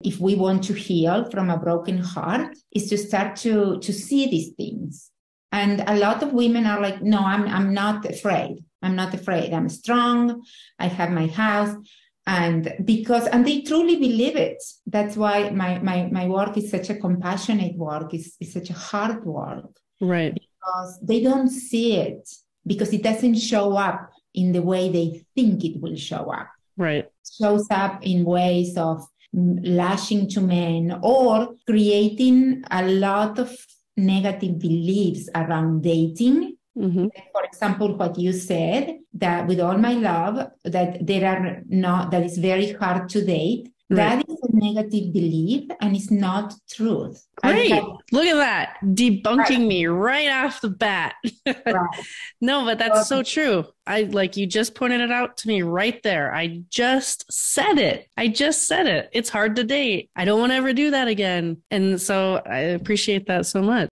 if we want to heal from a broken heart, is to start to see these things. And a lot of women are like, no, I'm not afraid. I'm not afraid. I'm strong. I have my house. And they truly believe it. That's why my work is such a compassionate work. It's such a hard work. Right. Because they don't see it, because it doesn't show up in the way they think it will show up. Right. It shows up in ways of lashing to men or creating a lot of negative beliefs around dating. Mm-hmm. For example, what you said, that with all my love, that that is very hard to date. Right. That is a negative belief and it's not truth. Great. Look at that. Debunking me right off the bat. Right. No, but that's so true. You just pointed it out to me right there. I just said it. It's hard to date. I don't want to ever do that again. And so I appreciate that so much.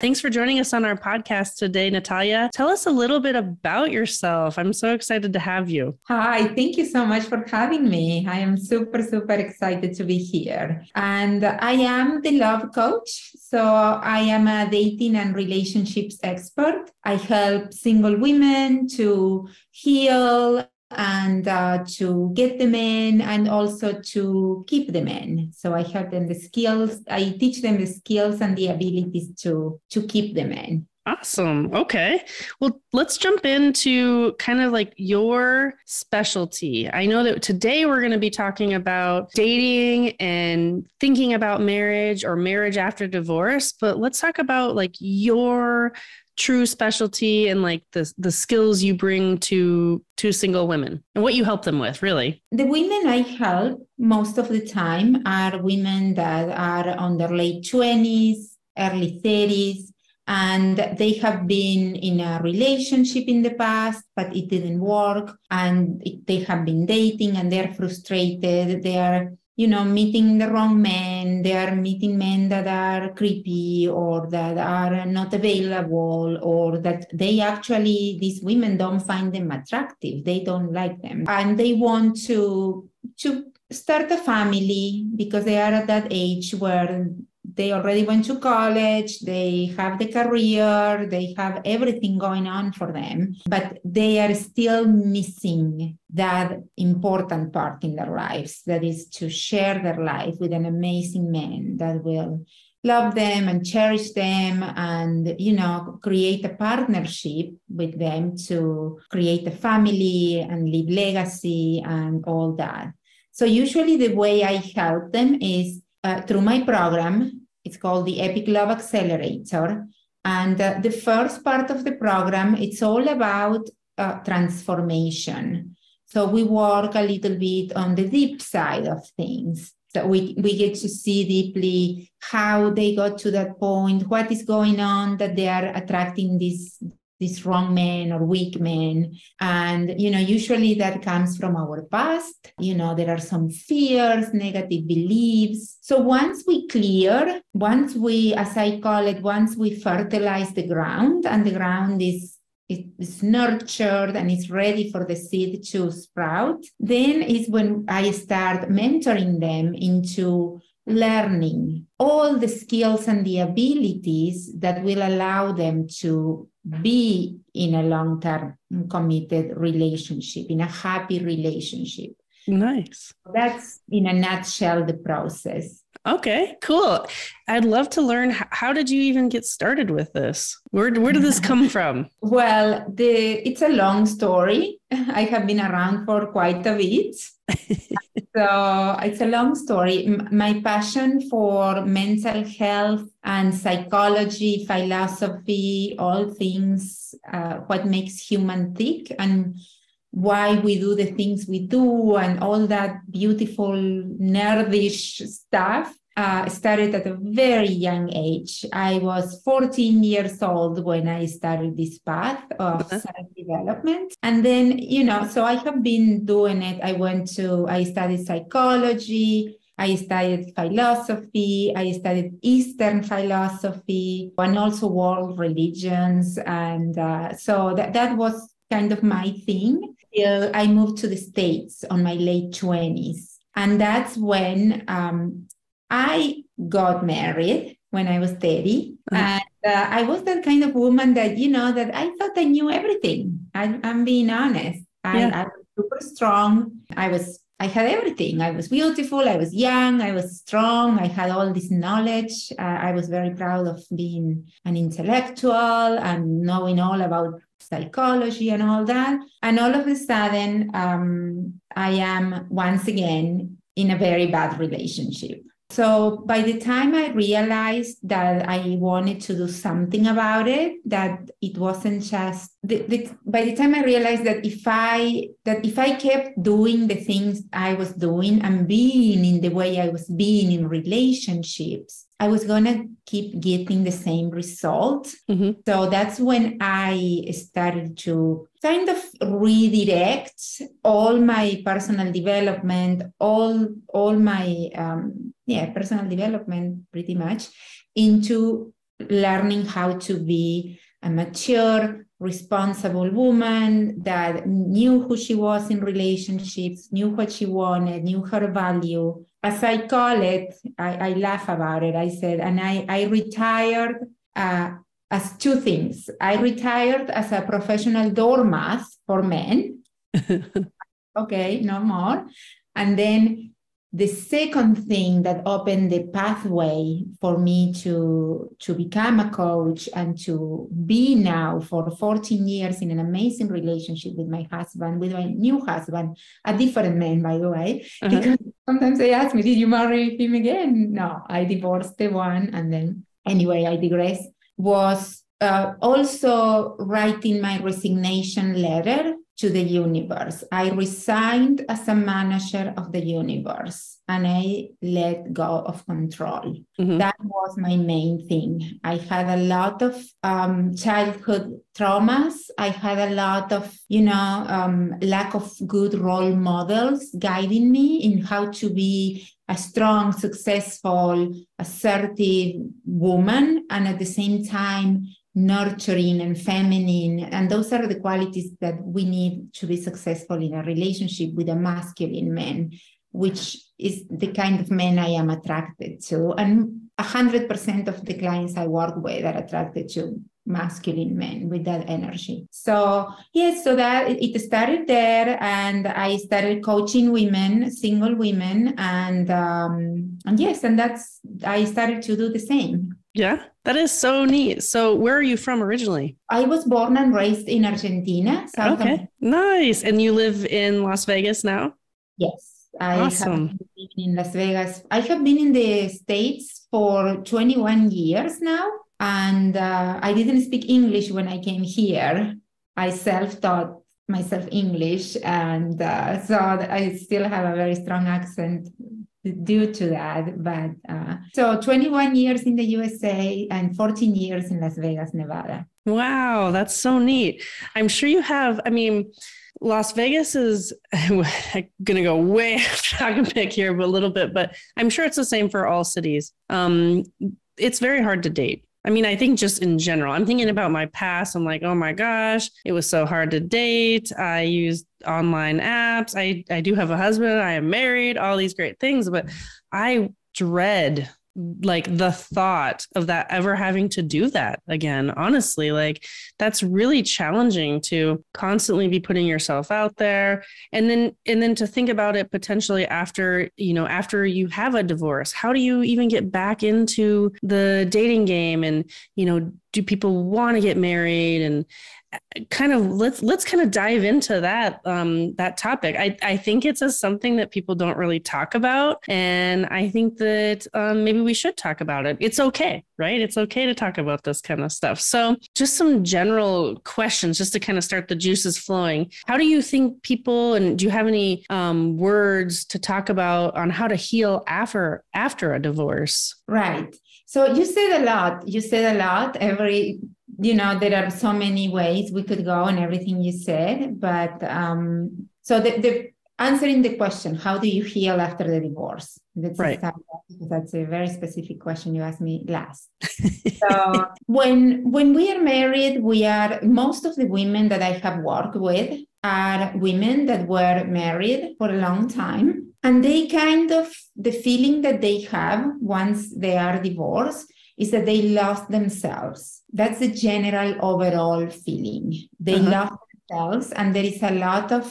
Thanks for joining us on our podcast today, Natalia. Tell us a little bit about yourself. I'm so excited to have you. Hi, thank you so much for having me. I am super, super excited to be here. And I am the love coach. So I am a dating and relationships expert. I help single women to heal and to get the men and also to keep the men. So I help them the skills. I teach them the skills and the abilities to keep the men. Awesome. Okay. Well, let's jump into kind of like your specialty. I know that today we're going to be talking about dating and thinking about marriage or marriage after divorce, but let's talk about like your true specialty and like the skills you bring to single women and what you help them with, really. The women I help most of the time are women that are on their late 20s, early 30s, and they have been in a relationship in the past, but it didn't work, and they have been dating and they're frustrated. They are meeting the wrong men. They are meeting men that are creepy or that are not available, or that these women don't find them attractive. They don't like them. And they want to start a family because they are at that age where they already went to college, they have the career, they have everything going on for them, but they are still missing that important part in their lives, that is to share their life with an amazing man that will love them and cherish them and, create a partnership with them to create a family and leave legacy and all that. So usually the way I help them is through my program. It's called the Epic Love Accelerator. And the first part of the program, it's all about transformation. So we work a little bit on the deep side of things. So we get to see deeply how they got to that point, what is going on that they are attracting these wrong men or weak men. And, usually that comes from our past. There are some fears, negative beliefs. So once we as I call it, once we fertilize the ground and the ground is nurtured and is ready for the seed to sprout, then is when I start mentoring them into learning all the skills and the abilities that will allow them to be in a long-term committed relationship, in a happy relationship. Nice. That's in a nutshell the process. Okay, cool. I'd love to learn, how did you even get started with this? Where did this come from? Well, it's a long story. I have been around for quite a bit. So it's a long story. My passion for mental health and psychology, philosophy, all things, what makes human tick and why we do the things we do and all that beautiful nerdish stuff started at a very young age. I was 14 years old when I started this path of self-development. And then, so I have been doing it. I studied psychology. I studied philosophy. I studied Eastern philosophy and also world religions. And so that was kind of my thing. Till I moved to the States on my late 20s. And that's when I got married when I was 30. And I was that kind of woman that, that I thought I knew everything. I'm being honest. I was super strong. I had everything. I was beautiful. I was young. I was strong. I had all this knowledge. I was very proud of being an intellectual and knowing all about psychology and all that. And all of a sudden, I am once again in a very bad relationship. So by the time I realized that I wanted to do something about it, that it wasn't just by the time I realized that if I kept doing the things I was doing and being in the way I was being in relationships, I was gonna keep getting the same result. Mm-hmm. So that's when I started to kind of redirect all my personal development, all my personal development pretty much into learning how to be a mature, responsible woman that knew who she was in relationships, knew what she wanted, knew her value. As I call it, I laugh about it. I said, and I retired as two things. I retired as a professional doormat for men. Okay, no more. And then the second thing that opened the pathway for me to become a coach and to be now for 14 years in an amazing relationship with my husband, with my new husband, a different man, by the way, because sometimes they ask me, did you marry him again? No, I divorced the one. And then, anyway, I digress, was also writing my resignation letter to the universe. I resigned as a manager of the universe and I let go of control. Mm-hmm. That was my main thing. I had a lot of childhood traumas. I had a lot of, lack of good role models guiding me in how to be a strong, successful, assertive woman, and at the same time, nurturing and feminine. And those are the qualities that we need to be successful in a relationship with a masculine man, which is the kind of men I am attracted to. And 100% of the clients I work with are attracted to masculine men with that energy. So yes, so that it started there, and I started coaching women, single women, and yes, and I started to do the same. Yeah, that is so neat. So where are you from originally? I was born and raised in Argentina. Okay, nice. And you live in Las Vegas now? Yes, awesome. I have been living in Las Vegas. I have been in the States for 21 years now, and I didn't speak English when I came here. I self-taught myself English, and so I still have a very strong accent due to that. But so 21 years in the USA and 14 years in Las Vegas, Nevada. Wow, that's so neat. I'm sure you have, Las Vegas is, I'm going to go way off topic here a little bit, but I'm sure it's the same for all cities. It's very hard to date. I think just in general, I'm thinking about my past. I'm like, oh my gosh, it was so hard to date. I used online apps. I do have a husband. I am married, all these great things, but I dread the thought of that ever having to do that again. Honestly, that's really challenging to constantly be putting yourself out there. And then to think about it potentially after you have a divorce, how do you even get back into the dating game? And, do people want to get married? And kind of let's kind of dive into that topic. I think it's something that people don't really talk about, and I think that maybe we should talk about it. It's okay, right? It's okay to talk about this kind of stuff. So just some general questions just to kind of start the juices flowing. How do you think people, and do you have any words to talk about on how to heal after a divorce? Right. So you said a lot. There are so many ways we could go and everything you said, but so answering the question, how do you heal after the divorce? Right. That's a very specific question you asked me last. So when we are married, most of the women that I have worked with are women that were married for a long time. And they the feeling that they have once they are divorced is that they lost themselves. That's the general overall feeling. They lost themselves, and there is a lot of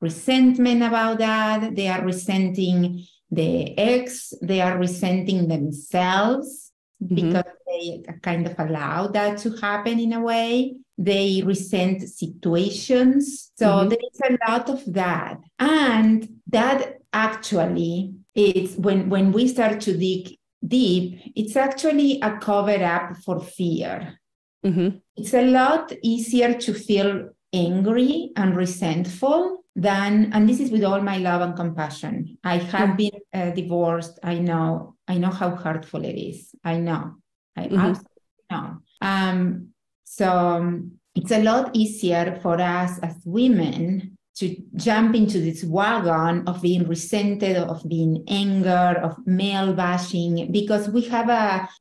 resentment about that. They are resenting the ex, they are resenting themselves because they kind of allow that to happen in a way. They resent situations. So there is a lot of that. And that actually is when we start to dig deep, it's actually a cover up for fear. It's a lot easier to feel angry and resentful than, and this is with all my love and compassion. I have been divorced. I know how hurtful it is. I know. I absolutely know. So it's a lot easier for us as women to jump into this wagon of being resented, of being anger, of male bashing, because we have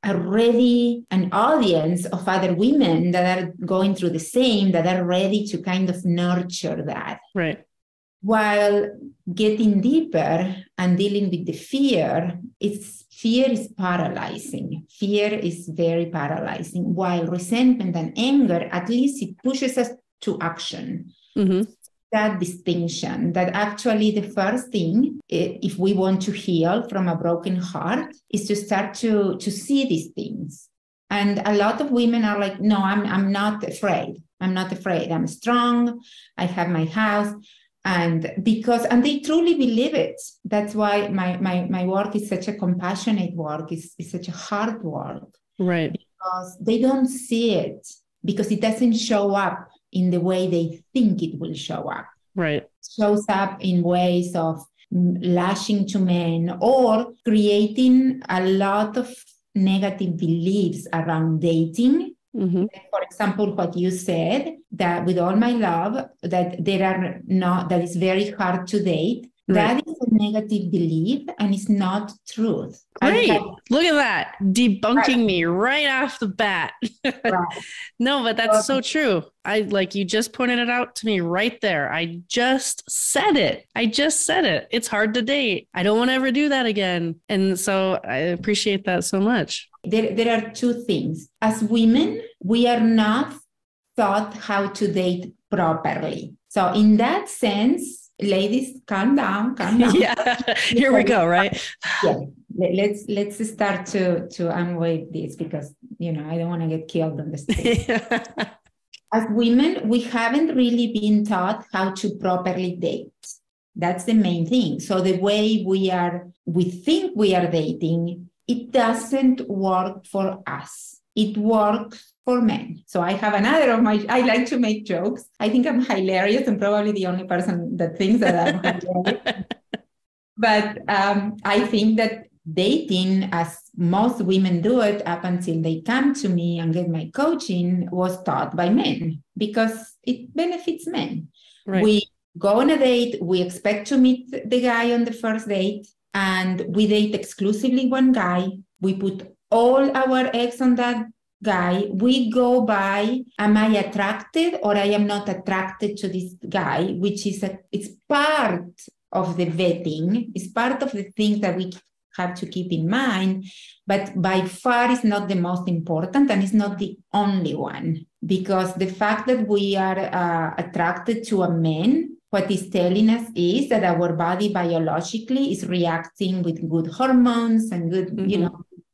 an audience of other women that are going through the same, that are ready to kind of nurture that. Right. While getting deeper and dealing with the fear is paralyzing. Fear is very paralyzing. While resentment and anger, at least it pushes us to action. That distinction, that actually the first thing, if we want to heal from a broken heart, is to start to see these things. And a lot of women are like, no, I'm not afraid. I'm not afraid. I'm strong. I have my house. And they truly believe it. That's why my work is such a compassionate work. It's such a hard work. Right. Because they don't see it, because it doesn't show up in the way they think it will show up. Right. It shows up in ways of lashing to men or creating a lot of negative beliefs around dating. For example, what you said, that with all my love, that that is very hard to date. Right. That is a negative belief, and it's not truth. Great. Look at that. Debunking me right off the bat. Right. No, but that's so true. You just pointed it out to me right there. I just said it. It's hard to date. I don't want to ever do that again. And so I appreciate that so much. There are two things. As women, we are not taught how to date properly. So in that sense, ladies, calm down. Yeah, here we go, right? Yeah, let's start to unwave this, because I don't want to get killed on the street. As women, we haven't really been taught how to properly date. That's the main thing. So the way we think we are dating, it doesn't work for us. It works for men. So I have I like to make jokes. I think I'm hilarious and probably the only person that thinks that I'm hilarious. But I think that dating, as most women do it up until they come to me and get my coaching, was taught by men because it benefits men. Right. We go on a date, we expect to meet the guy on the first date, and we date exclusively one guy. We put all our eggs on that guy. We go by, am I attracted or I am not attracted to this guy, which is it's part of the vetting. It's part of the things that we have to keep in mind, but by far is not the most important, and it's not the only one, because the fact that we are attracted to a man, what is telling us is that our body biologically is reacting with good hormones and good,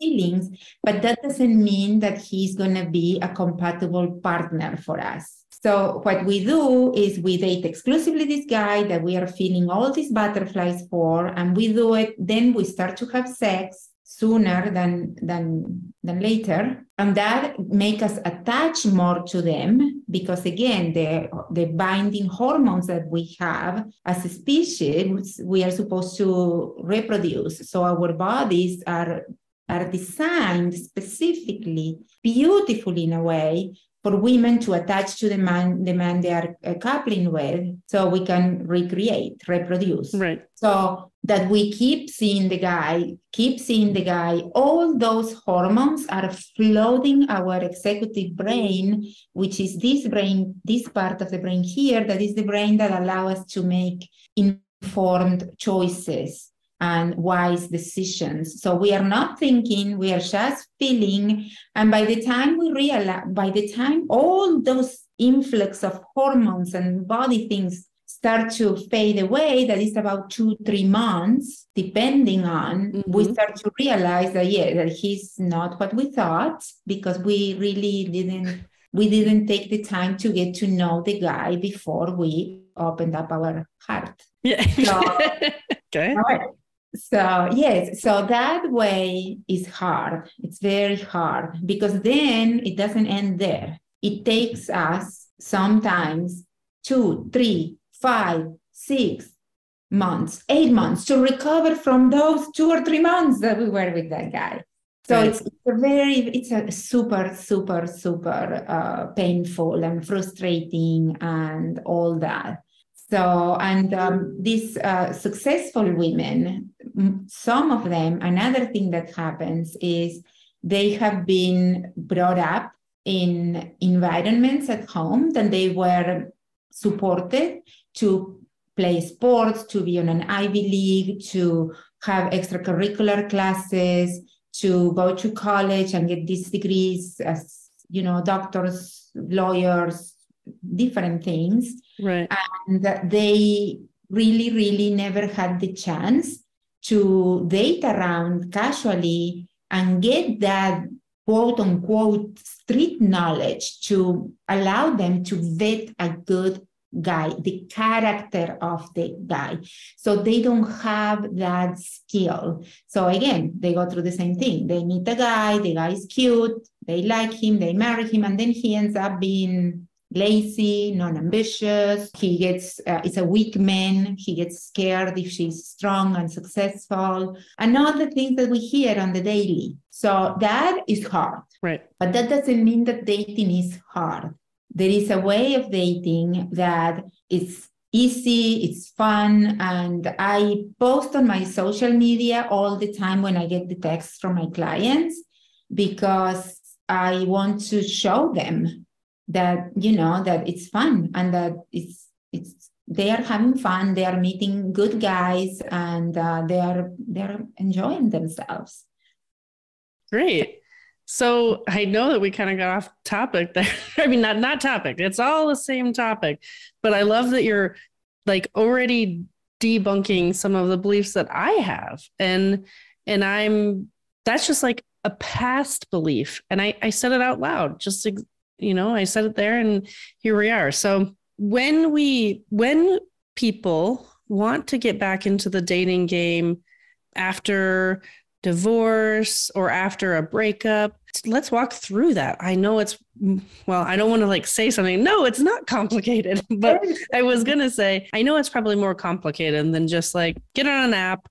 feelings, but that doesn't mean that he's going to be a compatible partner for us. So what we do is we date exclusively this guy that we are feeling all these butterflies for, and we do it. Then we start to have sex sooner than later, and that makes us attach more to them, because again, the binding hormones that we have as a species, we are supposed to reproduce. So our bodies are designed specifically, beautifully in a way, for women to attach to the man they are coupling with, so we can reproduce. Right. So that we keep seeing the guy, all those hormones are flooding our executive brain, which is this part of the brain here, that is the brain that allows us to make informed choices and wise decisions. So we are not thinking, we are just feeling. And by the time we realize, by the time all those influx of hormones and body things start to fade away, that is about 2-3 months, depending on, we start to realize that, that he's not what we thought, because we really didn't take the time to get to know the guy before we opened up our heart. Yeah. So, okay. So yes, so that way is hard. It's very hard, because then it doesn't end there. It takes us sometimes 2, 3, 5, 6 months, 8 months to recover from those 2 or 3 months that we were with that guy. So it's a super, super, super painful and frustrating and all that. So, and these successful women, some of them, another thing that happens is they have been brought up in environments at home that they were supported to play sports, to be on an Ivy League, to have extracurricular classes, to go to college and get these degrees as, doctors, lawyers, different things. Right. And they really, really never had the chance to date around casually and get that quote unquote street knowledge to allow them to vet a good guy, the character of the guy. So they don't have that skill. So again, they go through the same thing. They meet a guy, the guy is cute, they like him, they marry him, and then he ends up being lazy, non-ambitious. He gets, it's a weak man. He gets scared if she's strong and successful, and all the things that we hear on the daily. So that is hard. Right. But that doesn't mean that dating is hard. There is a way of dating that is easy, it's fun, and I post on my social media all the time when I get the texts from my clients, because I want to show them that, that it's fun, and that they are having fun, they are meeting good guys, and they're enjoying themselves. Great. So I know that we kind of got off topic there. I mean, not topic. It's all the same topic, but I love that you're like already debunking some of the beliefs that I have. And that's just like a past belief. And I said it out loud, just, I said it there, and here we are. So when people want to get back into the dating game after divorce or after a breakup, let's walk through that. I know I don't want to like say something. No, it's not complicated, but I was going to say, I know it's probably more complicated than just like get on an app,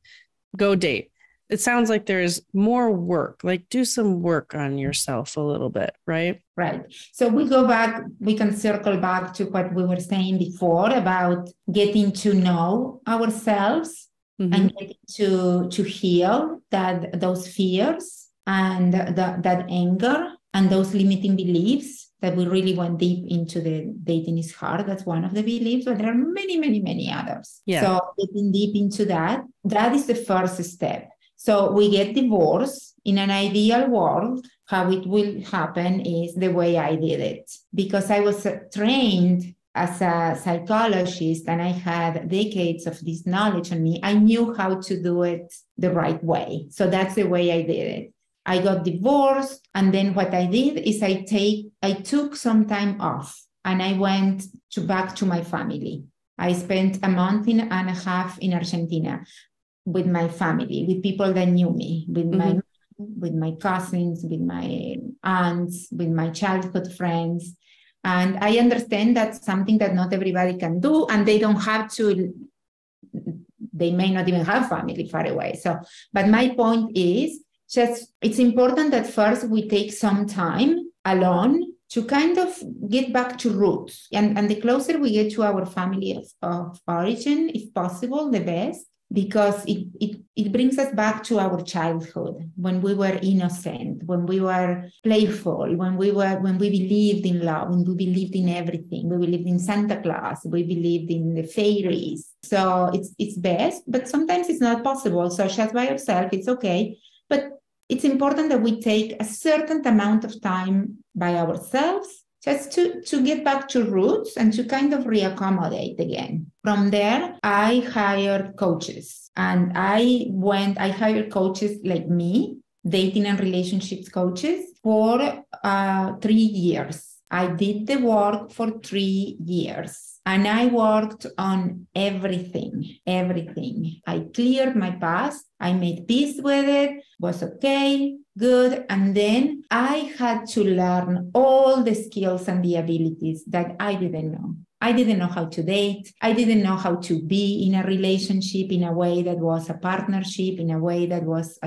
go date. It sounds like there's more work, like do some work on yourself a little bit, right? Right. So we can circle back to what we were saying before about getting to know ourselves. Mm-hmm. And getting to heal those fears and that anger and those limiting beliefs that we really went deep into. The dating is hard. That's one of the beliefs, but there are many, many, many others. Yeah. So getting deep into that is the first step. So we get divorced. In an ideal world, how it will happen is the way I did it, because I was trained as a psychologist and I had decades of this knowledge on me. I knew how to do it the right way. So that's the way I did it. I got divorced, and then what I did is I took some time off and I went back to my family. I spent a month and a half in Argentina with my family, with people that knew me, with my cousins, with my aunts, with my childhood friends. And I understand that's something that not everybody can do, and they don't have to, they may not even have family far away. So, but my point is just, it's important that first we take some time alone to kind of get back to roots. And the closer we get to our family of origin, if possible, the best, because it brings us back to our childhood, when we were innocent, when we were playful, when we believed in love, when we believed in everything. We believed in Santa Claus, we believed in the fairies. So it's best, but sometimes it's not possible. So just by yourself, it's okay. But it's important that we take a certain amount of time by ourselves, just to get back to roots and to kind of reaccommodate again. From there, I hired coaches, and I hired coaches like me, dating and relationships coaches, for 3 years. I did the work for 3 years, and I worked on everything. I cleared my past. I made peace with it, was okay, good. And then I had to learn all the skills and the abilities that I didn't know. I didn't know how to date. I didn't know how to be in a relationship in a way that was a partnership, in a way that was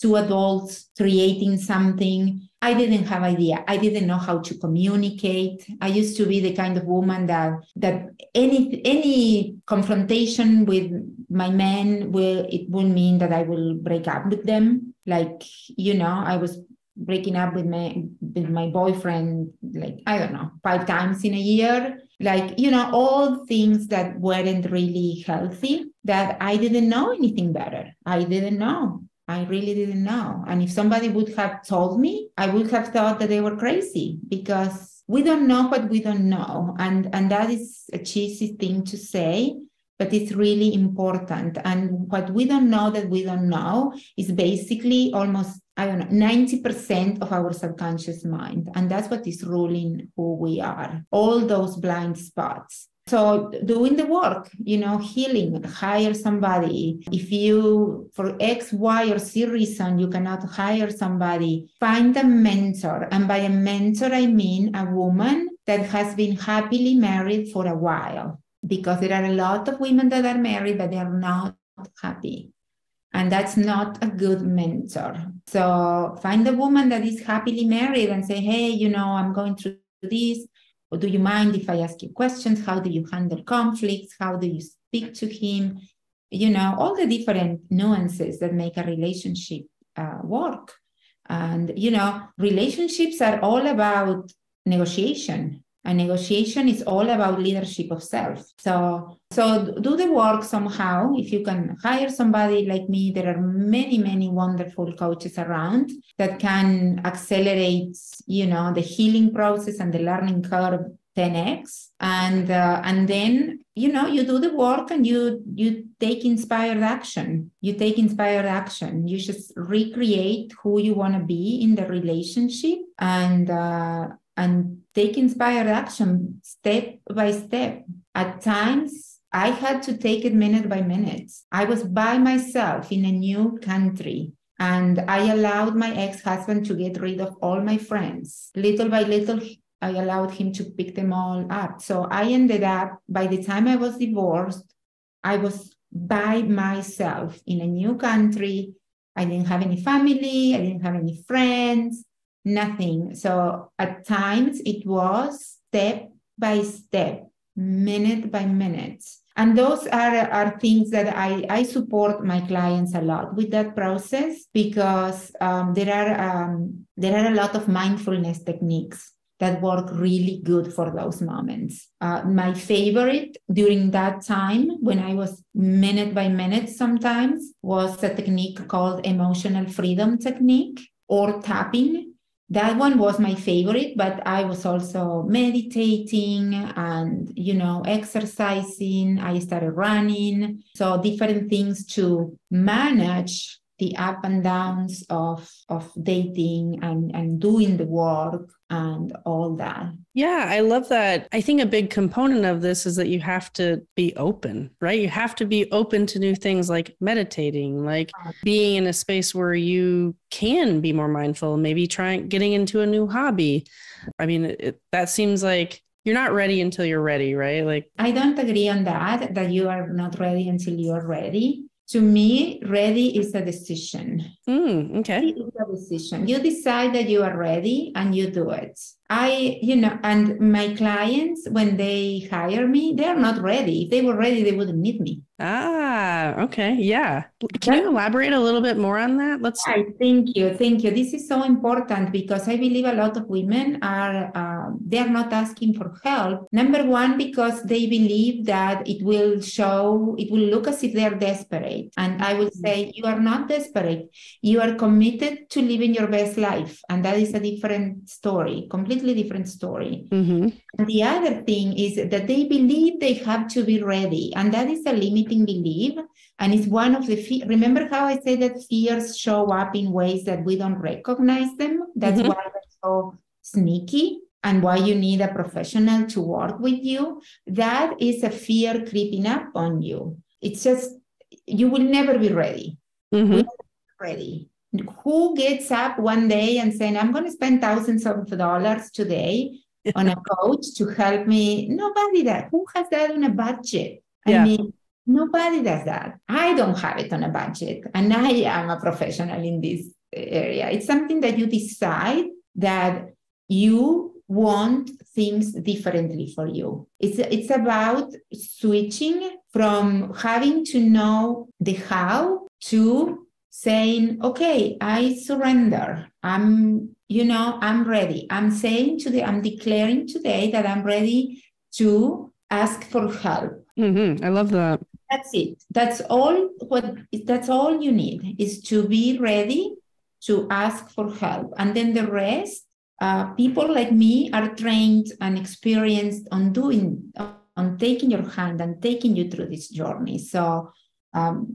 two adults creating something. I didn't have idea. I didn't know how to communicate. I used to be the kind of woman that any confrontation with my men it will mean that I will break up with them. Like, I was breaking up with my boyfriend, like, I don't know, 5 times in a year. Like, all things that weren't really healthy, that I didn't know anything better. I didn't know. I really didn't know. And if somebody would have told me, I would have thought that they were crazy, because we don't know what we don't know. And that is a cheesy thing to say, but it's really important. And what we don't know that we don't know is basically almost, 90% of our subconscious mind. And that's what is ruling who we are, all those blind spots. So doing the work, healing, hire somebody. If you, for X, Y, or Z reason, you cannot hire somebody, find a mentor. And by a mentor, I mean a woman that has been happily married for a while, because there are a lot of women that are married, but they are not happy. And that's not a good mentor. So find a woman that is happily married and say, hey, I'm going through this. Or do you mind if I ask you questions? How do you handle conflicts? How do you speak to him? All the different nuances that make a relationship work. And, relationships are all about negotiation. And negotiation is all about leadership of self. So do the work somehow. If you can hire somebody like me, there are many, many wonderful coaches around that can accelerate, the healing process and the learning curve 10x. And then, you do the work, and you take inspired action. You just recreate who you want to be in the relationship, and take inspired action step by step. At times, I had to take it minute by minute. I was by myself in a new country, and I allowed my ex-husband to get rid of all my friends. Little by little, I allowed him to pick them all up. So I ended up, by the time I was divorced, I was by myself in a new country. I didn't have any family. I didn't have any friends. Nothing. So at times it was step by step, minute by minute. And those are things that I support my clients a lot with that process, because there are a lot of mindfulness techniques that work really good for those moments. My favorite during that time, when I was minute by minute sometimes, was a technique called emotional freedom technique, or tapping. That one was my favorite, but I was also meditating and, exercising. I started running. So different things to manage the up and downs of dating and doing the work and all that. Yeah, I love that. I think a big component of this is that you have to be open, right? You have to be open to new things, like meditating, like being in a space where you can be more mindful, maybe getting into a new hobby. I mean, that seems like you're not ready until you're ready, right? Like, I don't agree on that you are not ready until you're ready. To me, ready is a decision. Okay. It is a decision. You decide that you are ready and you do it. and my clients, when they hire me, they're not ready. If they were ready, they wouldn't need me. Okay. Yeah. Can you elaborate a little bit more on that? Thank you. This is so important because I believe a lot of women they are not asking for help. Number one, because they believe that it will look as if they are desperate. And I will say, you are not desperate. You are committed to living your best life. And that is a different story, completely different story. Mm-hmm. And the other thing is that they believe they have to be ready. And that is a limiting belief. And it's one of the remember how I said that fears show up in ways that we don't recognize them? That's why they're so sneaky and why you need a professional to work with you. That is a fear creeping up on you. It's just, you will never be ready. Mm-hmm. Ready. Who gets up one day and saying, I'm going to spend thousands of dollars today on a coach to help me? Nobody does. Who has that on a budget? Yeah. I mean, nobody does that. I don't have it on a budget, and I am a professional in this area. It's something that you decide that you want things differently for you. It's about switching from having to know the how to saying, okay, I surrender. I'm ready. I'm declaring today that I'm ready to ask for help. Mm-hmm. I love that. That's it. That's all you need, is to be ready to ask for help. And then the rest, people like me are trained and experienced on taking your hand and taking you through this journey. So,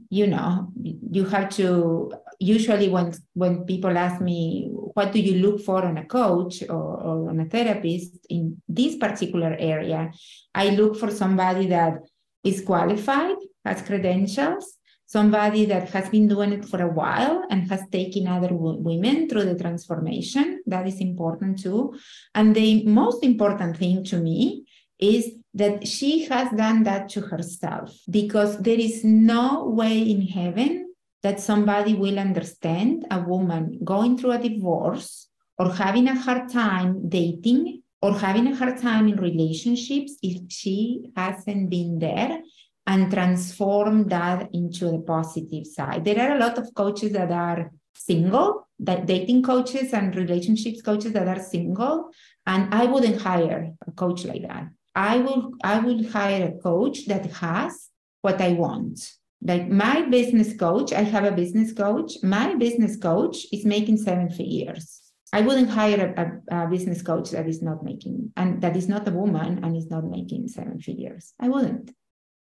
you have to, usually when people ask me, what do you look for on a coach or on a therapist in this particular area, I look for somebody that is qualified, has credentials, somebody that has been doing it for a while and has taken other women through the transformation. That is important too. And the most important thing to me is that she has done that to herself, because there is no way in heaven that somebody will understand a woman going through a divorce or having a hard time dating or having a hard time in relationships if she hasn't been there and transformed that into the positive side. There are a lot of coaches that are single, that dating coaches and relationships coaches that are single, and I wouldn't hire a coach like that. I will hire a coach that has what I want. Like my business coach, I have a business coach. My business coach is making 7 figures. I wouldn't hire a business coach that is not making, and that is not a woman and is not making 7 figures. I wouldn't,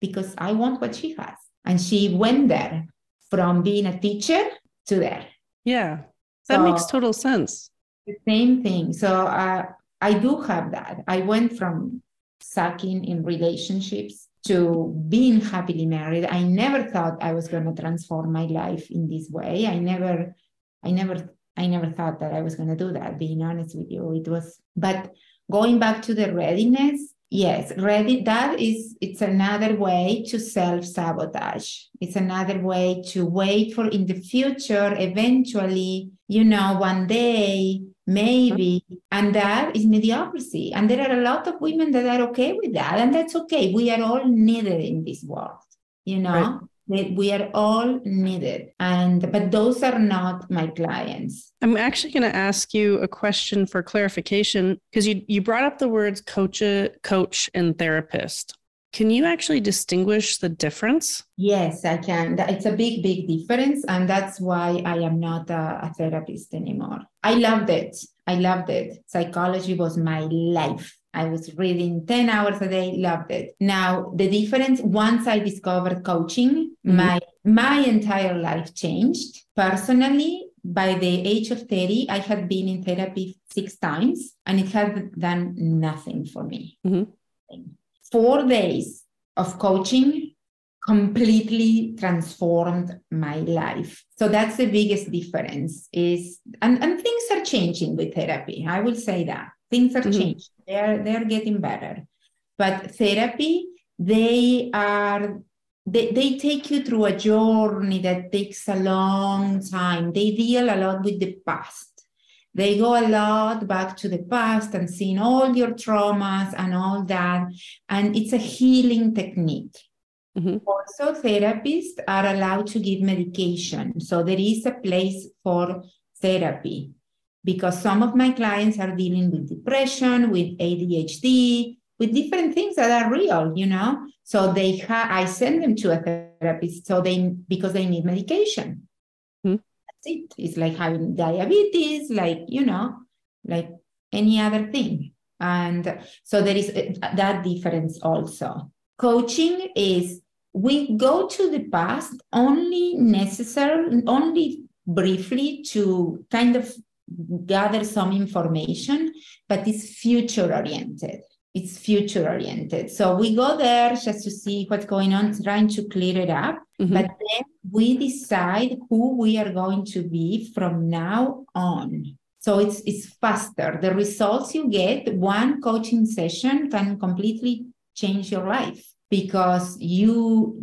because I want what she has. And she went there from being a teacher to there. Yeah, that makes total sense. The same thing. So I do have that. I went from sucking in relationships to being happily married. I never thought I was going to transform my life in this way. I never thought that I was going to do that, being honest with you. But going back to the readiness, yes, it's another way to self-sabotage. It's another way to wait for in the future, eventually, one day, maybe, and that is mediocrity. And there are a lot of women that are okay with that, and that's okay. We are all needed in this world, Right. We are all needed. But those are not my clients. I'm actually going to ask you a question for clarification, because you brought up the words coach and therapist. Can you actually distinguish the difference? Yes, I can. It's a big, big difference. And that's why I am not a therapist anymore. I loved it. Psychology was my life. I was reading 10 hours a day, loved it. Now, the difference, once I discovered coaching, my entire life changed. Personally, by the age of 30, I had been in therapy 6 times, and it had done nothing for me. 4 days of coaching completely transformed my life. So that's the biggest difference and things are changing with therapy. I will say that. Things are changing. They're getting better. But therapy, they take you through a journey that takes a long time. They deal a lot with the past. They go a lot back to the past and seeing all your traumas and all that. And it's a healing technique. Mm-hmm. Also, therapists are allowed to give medication. So there is a place for therapy, because some of my clients are dealing with depression, with ADHD, with different things that are real, So I send them to a therapist because they need medication. Mm-hmm. That's it. It's like having diabetes, like any other thing. And so there is that difference also. Coaching is, we go to the past only briefly to kind of gather some information, but it's future oriented. So we go there just to see what's going on, trying to clear it up. Mm-hmm. But then we decide who we are going to be from now on. So it's faster. The results you get, one coaching session can completely change your life, because you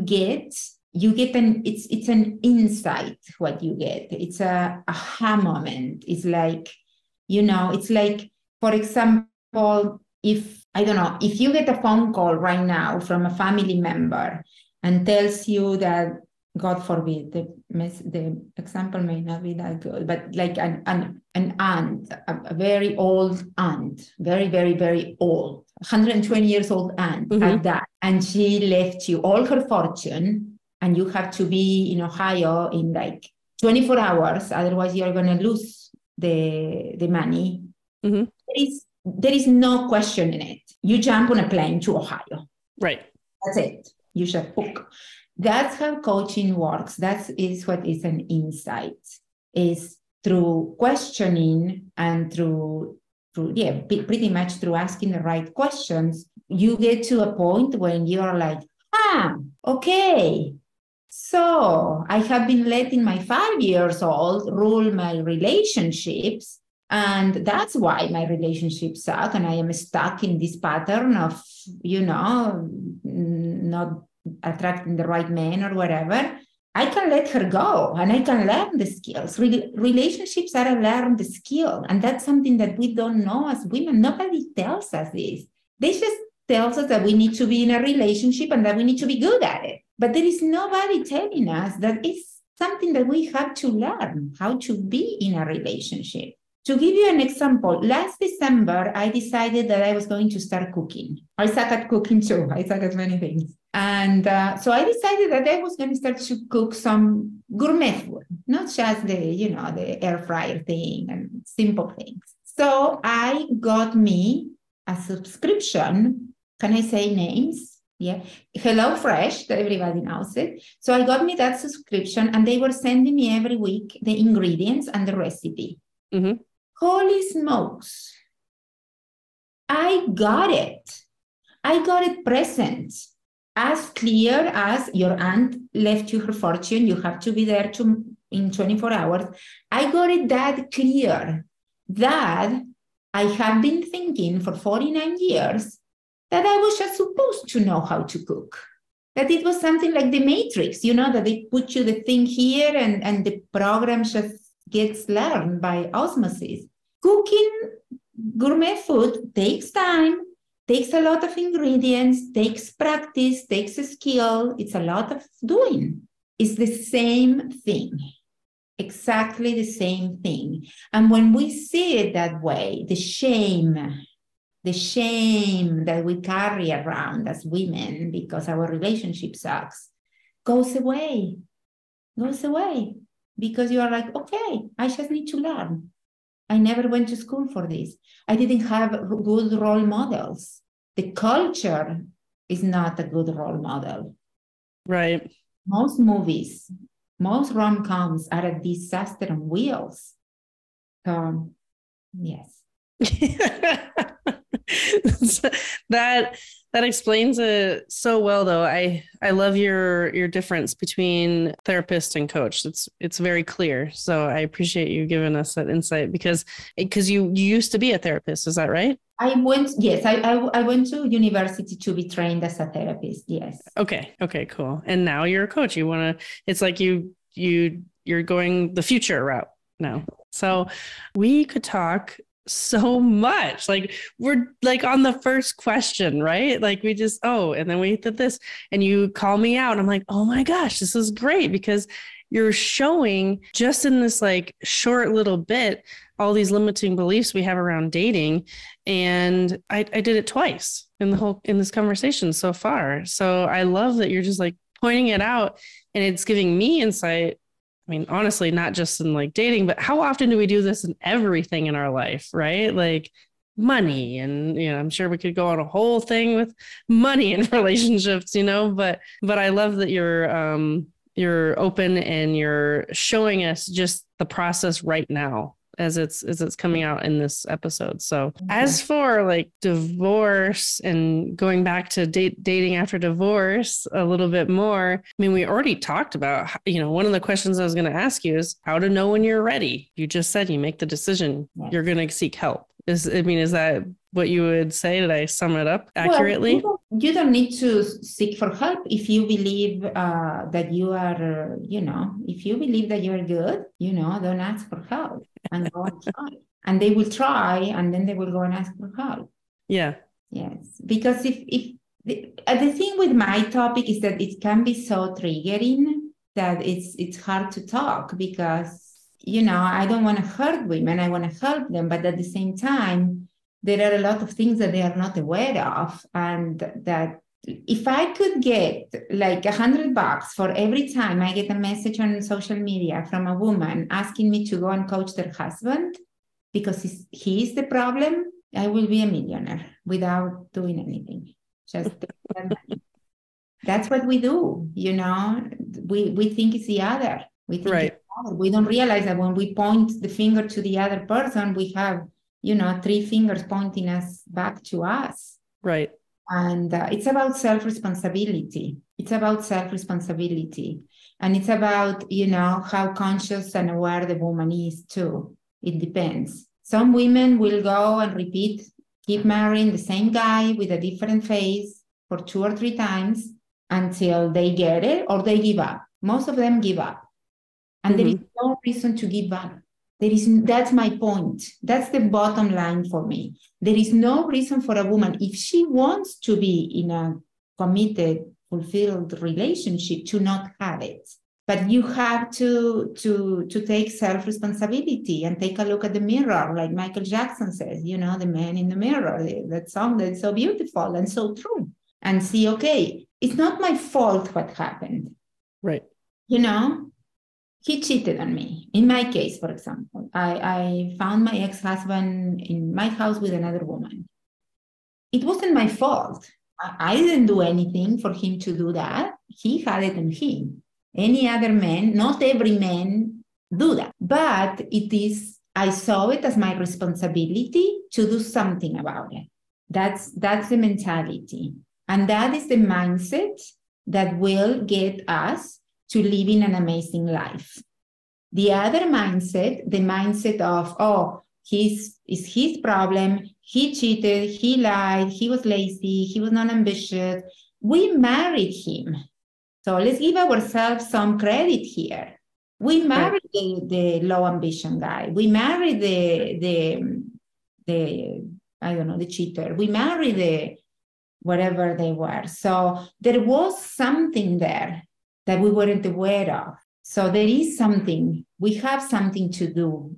get it's an insight. What you get, it's a aha moment. It's like, it's like, for example, if you get a phone call right now from a family member and tells you that, God forbid, the example may not be that good, but like an aunt, a very old aunt, very, very, very old, 120 years old aunt, mm-hmm. at that, and she left you all her fortune, and you have to be in Ohio in like 24 hours, otherwise you're going to lose the money. Mm-hmm. There is no question in it. You jump on a plane to Ohio. Right. That's it. You should book. That's how coaching works. That is what is an insight, is through questioning and pretty much through asking the right questions. You get to a point when you're like, okay, so I have been letting my 5 years old rule my relationships, and that's why my relationships suck, and I am stuck in this pattern of, not attracting the right man or whatever. I can let her go and I can learn the skills. Relationships are a learned skill. And that's something that we don't know as women. Nobody tells us this. They just tell us that we need to be in a relationship and that we need to be good at it. But there is nobody telling us that it's something that we have to learn, how to be in a relationship. To give you an example, last December, I decided that I was going to start cooking. I suck at cooking too. I suck at many things. And so I decided that I was going to start to cook some gourmet food, not just the air fryer thing and simple things. So I got me a subscription. Can I say names? Yeah. Hello Fresh, that everybody knows it. So I got me that subscription, and they were sending me every week the ingredients and the recipe. Mm-hmm. Holy smokes. I got it. I got it present. As clear as your aunt left you her fortune, you have to be there in 24 hours. I got it that clear that I have been thinking for 49 years that I was just supposed to know how to cook. That it was something like the Matrix, that they put you the thing here and the program just gets learned by osmosis. Cooking gourmet food takes time, takes a lot of ingredients, takes practice, takes a skill. It's a lot of doing. It's the same thing, exactly the same thing. And when we see it that way, the shame that we carry around as women because our relationship sucks goes away. Because you are like, okay, I just need to learn. I never went to school for this. I didn't have good role models. The culture is not a good role model. Right. Most movies, most rom-coms are a disaster on wheels. Yes. That explains it so well, though. I love your difference between therapist and coach. It's very clear. So I appreciate you giving us that insight because you used to be a therapist. Is that right? I went to university to be trained as a therapist. Yes. Okay, cool. And now you're a coach. It's like you're going the future route now. So we could talk so much. Like we're like on the first question, right? Like we just, and then we did this and you call me out. I'm like, oh my gosh, this is great because you're showing just in this like short little bit, all these limiting beliefs we have around dating. And I did it twice in this conversation so far. So I love that you're just like pointing it out and it's giving me insight. I mean, honestly, not just in like dating, but how often do we do this in everything in our life, right? Like money. And, I'm sure we could go on a whole thing with money and relationships, but I love that you're open and you're showing us just the process right now as it's coming out in this episode. So as for like divorce and going back to dating after divorce a little bit more, I mean, we already talked about, one of the questions I was going to ask you is how to know when you're ready. You just said you make the decision, you're going to seek help. Is that what you would say? Did I sum it up accurately? Well, you don't need to seek for help if you believe that you are, if you believe that you're good, don't ask for help and go and try. And they will try and then they will go and ask for help. Yeah. Yes. Because if the thing with my topic is that it can be so triggering that it's hard to talk because, I don't want to hurt women. I want to help them. But at the same time, there are a lot of things that they are not aware of. And that if I could get like $100 for every time I get a message on social media from a woman asking me to go and coach their husband because he's the problem, I will be a millionaire without doing anything. Just that's what we do. We think it's the other. We think right. We don't realize that when we point the finger to the other person, we have 3 fingers pointing us back to us. Right. And it's about self-responsibility. It's about self-responsibility. And it's about, how conscious and aware the woman is too. It depends. Some women will go and keep marrying the same guy with a different face for 2 or 3 times until they get it or they give up. Most of them give up. And there is no reason to give up. That's my point. That's the bottom line for me. There is no reason for a woman, if she wants to be in a committed, fulfilled relationship, to not have it. But you have to take self-responsibility and take a look at the mirror, like Michael Jackson says, the man in the mirror, that song that's so beautiful and so true. And see, okay, it's not my fault what happened. Right. He cheated on me. In my case, for example, I found my ex-husband in my house with another woman. It wasn't my fault. I didn't do anything for him to do that. He had it on him. Any other man, not every man do that. But I saw it as my responsibility to do something about it. That's the mentality. And that is the mindset that will get us to living an amazing life. The other mindset, the mindset of, it's his problem, he cheated, he lied, he was lazy, he was not ambitious. We married him. So let's give ourselves some credit here. We married the low ambition guy. We married the cheater. We married the whatever they were. So there was something there that we weren't aware of. So there is something, we have something to do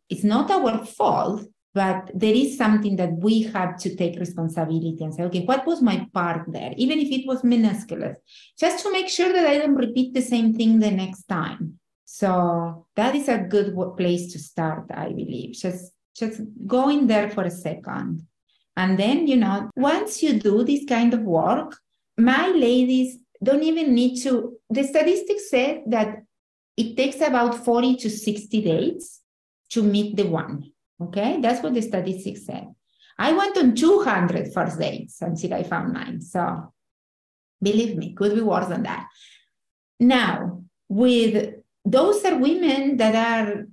it's not our fault, but there is something that we have to take responsibility and say, okay, what was my part there? Even if it was minuscule, just to make sure that I don't repeat the same thing the next time. So that is a good place to start, I believe. Just go in there for a second. And then, once you do this kind of work, my ladies don't even need to, the statistics said that it takes about 40 to 60 days to meet the one. Okay, that's what the statistics said. I went on 200 first dates until I found mine. So believe me, could be worse than that. Now, those are women that are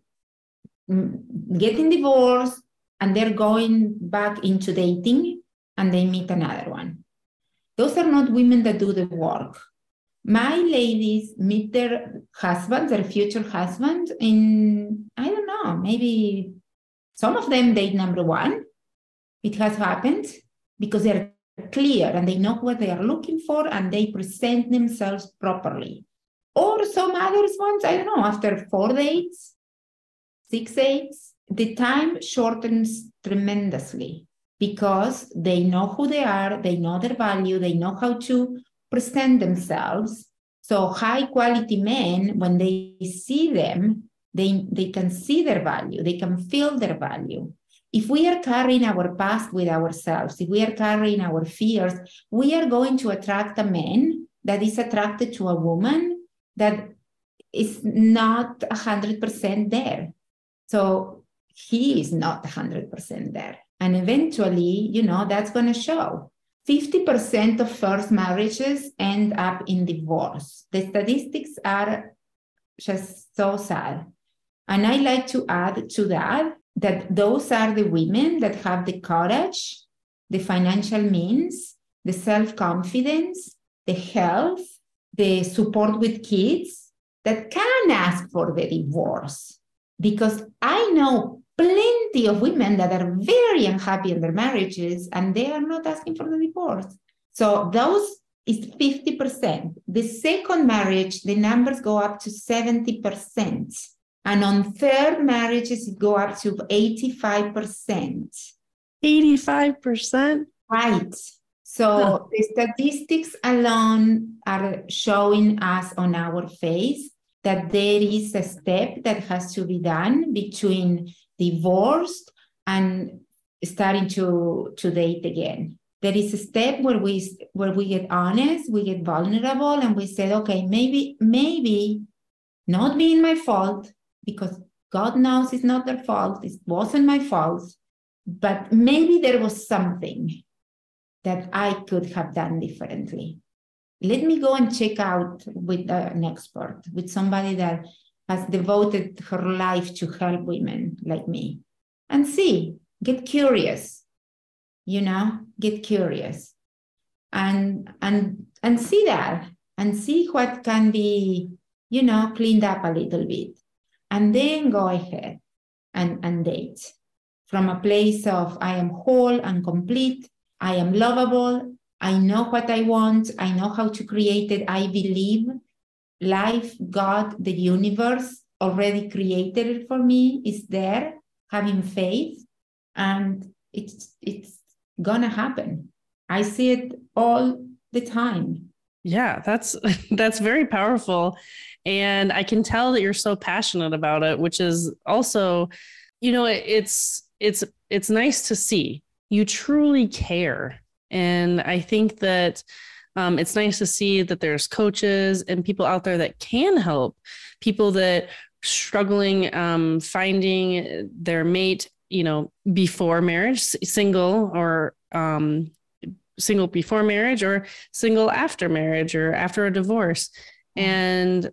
getting divorced and they're going back into dating and they meet another one. Those are not women that do the work. My ladies meet their husband, their future husband, in, I don't know, maybe some of them date number one. It has happened because they're clear and they know what they are looking for and they present themselves properly. Or some others ones, I don't know, after 4 dates, 6 dates, the time shortens tremendously because they know who they are, they know their value, they know how to present themselves. So high quality men, when they see them, they can see their value, they can feel their value. If we are carrying our past with ourselves, if we are carrying our fears, we are going to attract a man that is attracted to a woman that is not 100% there. So he is not 100% there. And eventually, that's going to show. 50% of first marriages end up in divorce. The statistics are just so sad. And I like to add to that those are the women that have the courage, the financial means, the self-confidence, the health, the support with kids that can ask for the divorce. Because I know plenty of women that are very unhappy in their marriages and they are not asking for the divorce. So those is 50%. The second marriage, the numbers go up to 70%. And on third marriages, it go up to 85%. 85%? Right. So the statistics alone are showing us on our face that there is a step that has to be done between divorced and starting to date again. There is a step where we get honest, we get vulnerable, and we said, okay, maybe not being my fault, because God knows it's not their fault. It wasn't my fault. But maybe there was something that I could have done differently. Let me go and check out with an expert, with somebody that has devoted her life to help women like me, and see, get curious, get curious and see that, and see what can be, cleaned up a little bit. And then go ahead and date from a place of I am whole and complete. I am lovable. I know what I want. I know how to create it. I believe life, God, the universe already created it for me. It's there, having faith, and it's gonna happen. I see it all the time. Yeah, that's very powerful. And I can tell that you're so passionate about it, which is also, it's nice to see you truly care. And I think that it's nice to see that there's coaches and people out there that can help people that struggling finding their mate, before marriage, single before marriage or single after marriage or after a divorce. And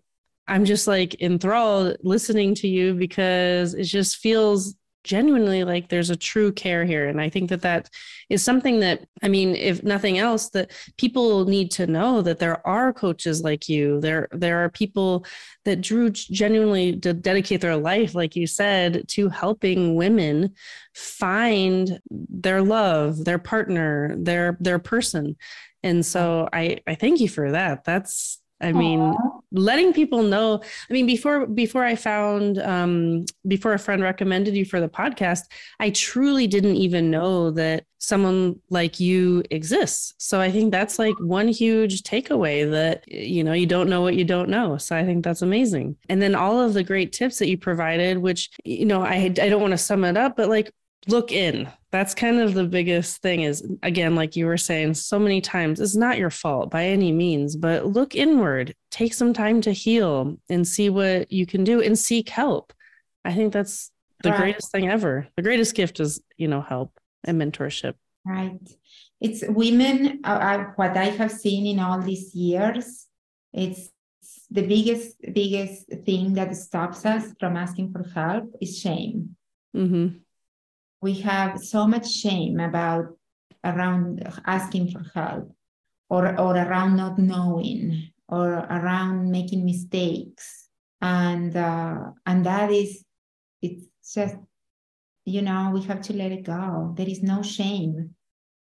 I'm just like enthralled listening to you because it just feels genuinely like there's a true care here. And I think that is something that, if nothing else, that people need to know that there are coaches like you. There are people that genuinely dedicate their life, like you said, to helping women find their love, their partner, their person. And so I thank you for that. That's, letting people know. Before I found, before a friend recommended you for the podcast, I truly didn't even know that someone like you exists. So I think that's like one huge takeaway, that, you don't know what you don't know. So I think that's amazing. And then all of the great tips that you provided, which, I don't want to sum it up, but like, look in. That's kind of the biggest thing is, again, like you were saying so many times, it's not your fault by any means, but look inward, take some time to heal and see what you can do and seek help. I think that's the greatest thing ever. The greatest gift is, help and mentorship. Right. It's women, what I have seen in all these years, it's the biggest thing that stops us from asking for help is shame. Mm-hmm. We have so much shame around asking for help or around not knowing or around making mistakes. And that is, it's just, we have to let it go. There is no shame.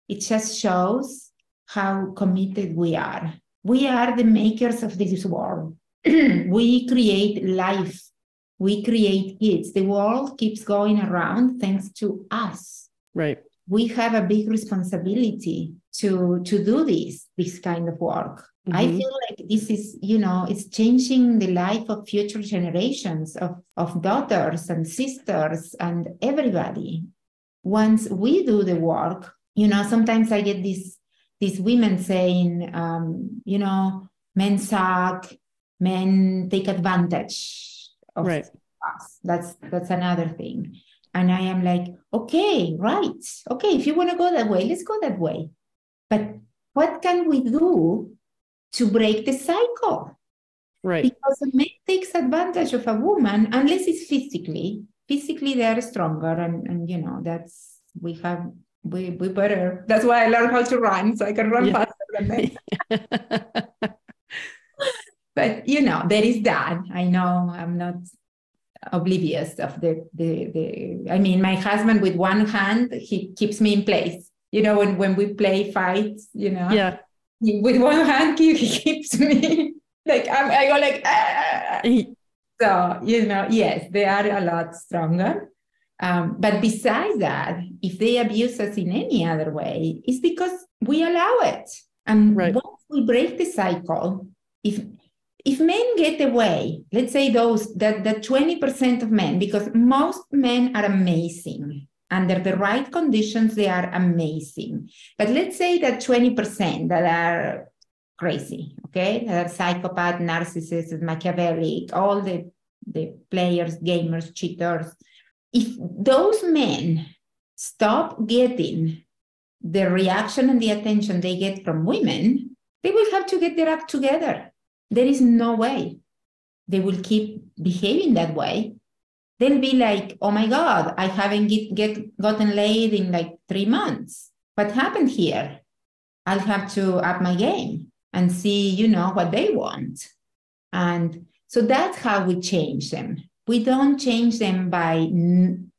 It just shows how committed we are. We are the makers of this world. We create life. We create kids. The world keeps going around thanks to us. Right. We have a big responsibility to do this kind of work. Mm-hmm. I feel like this is, it's changing the life of future generations of daughters and sisters and everybody. Once we do the work, sometimes I get these women saying, men suck, men take advantage of right. us. That's another thing. And I am like, okay, right. Okay, if you want to go that way, let's go that way. But what can we do to break the cycle? Right. Because a man takes advantage of a woman, unless it's physically. Physically, they are stronger. And that's, we better. That's why I learned how to run, so I can run faster than them. But, there is that. I know I'm not oblivious of my husband with one hand, he keeps me in place. When we play fights, yeah, with one hand he keeps me like I go like ah. So yes, they are a lot stronger. But besides that, if they abuse us in any other way, it's because we allow it. And once we break the cycle, if men get away, let's say that 20% of men, because most men are amazing. Under the right conditions, they are amazing. But let's say that 20% that are crazy, okay? That are psychopath, narcissists, Machiavellic, all the players, gamers, cheaters. If those men stop getting the reaction and the attention they get from women, they will have to get their act together. There is no way they will keep behaving that way. They'll be like, oh my God, I haven't gotten laid in like 3 months. What happened here? I'll have to up my game and see, what they want. And so that's how we change them. We don't change them by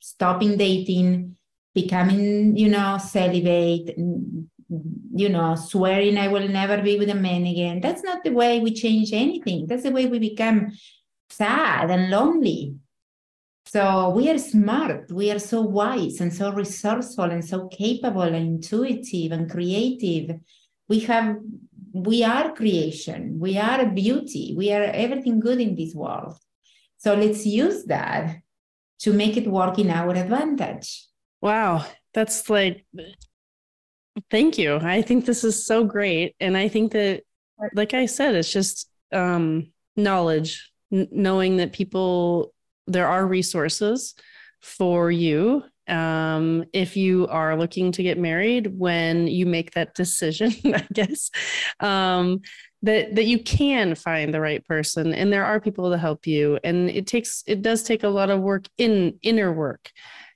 stopping dating, becoming, celibate, swearing I will never be with a man again. That's not the way we change anything. That's the way we become sad and lonely. So we are smart. We are so wise and so resourceful and so capable and intuitive and creative. We are creation. We are beauty. We are everything good in this world. So let's use that to make it work in our advantage. Wow. That's thank you. I think this is so great. And I think that, like I said, it's just knowledge, knowing that there are resources for you. If you are looking to get married, when you make that decision, I guess, that you can find the right person, and there are people to help you. And it does take a lot of work, inner work.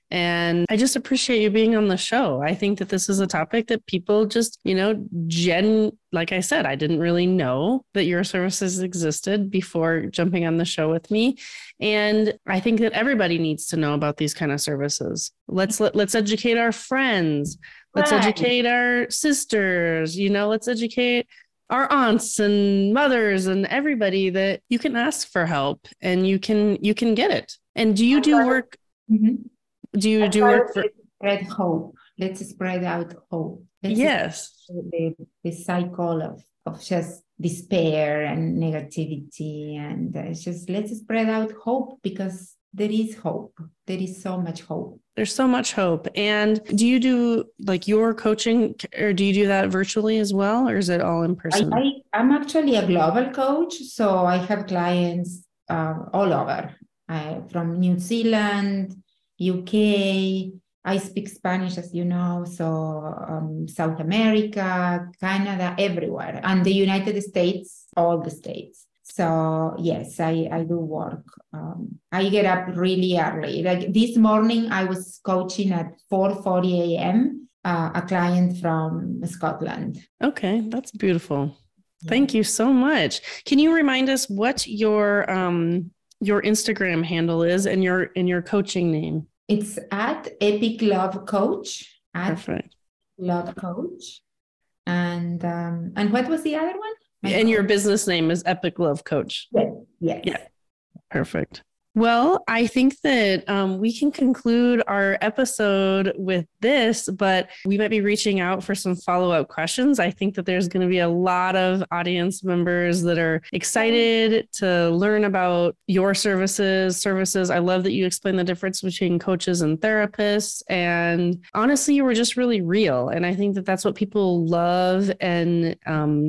And I just appreciate you being on the show. I think that this is a topic that people just, like I said, I didn't really know that your services existed before jumping on the show with me. And I think that everybody needs to know about these kind of services. Let's educate our friends. Let's educate our sisters, let's educate our aunts and mothers and everybody that you can ask for help and you can get it. And do you do work? Mm-hmm. Do you do work for spread hope? Let's spread out hope. Yes. The cycle of just despair and negativity, and it's just let's spread out hope, because there is hope. There is so much hope. There's so much hope. And do you do like your coaching, or do you do that virtually as well, or is it all in person? I'm actually a global coach, so I have clients all over, from New Zealand, UK. I speak Spanish, as you know, so South America, Canada, everywhere, and the United States, all the states. So yes, I do work. I get up really early. Like this morning, I was coaching at 4:40 a.m. A client from Scotland. Okay, that's beautiful. Thank you so much. Can you remind us what your Instagram handle is and your coaching name? It's at Epic Love Coach. Perfect. Love Coach. And what was the other one? And your business name is Epic Love Coach. Yes. Yes. Yeah. Perfect. Well, I think that we can conclude our episode with this, but we might be reaching out for some follow-up questions. I think that there's going to be a lot of audience members that are excited to learn about your services. I love that you explained the difference between coaches and therapists. And honestly, you were just really real. And I think that that's what people love. And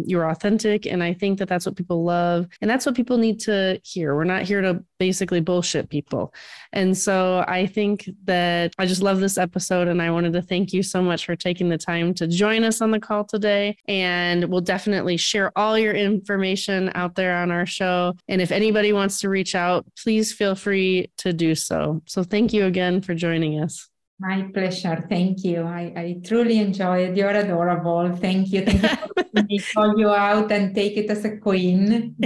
you're authentic. And I think that that's what people love. And that's what people need to hear. We're not here to basically bullshit people. And so I think that I just love this episode, and I wanted to thank you so much for taking the time to join us on the call today. And we'll definitely share all your information out there on our show. And if anybody wants to reach out, please feel free to do so. So thank you again for joining us. My pleasure. Thank you. I truly enjoyed it. You're adorable. Thank you. Thank you for letting me call you out and take it as a queen.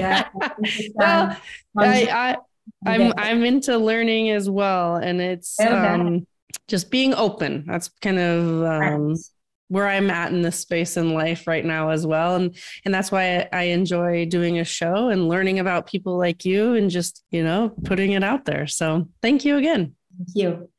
Well, I'm into learning as well. And it's just being open. That's kind of where I'm at in this space in life right now as well. And that's why I enjoy doing a show and learning about people like you and just, putting it out there. So thank you again. Thank you.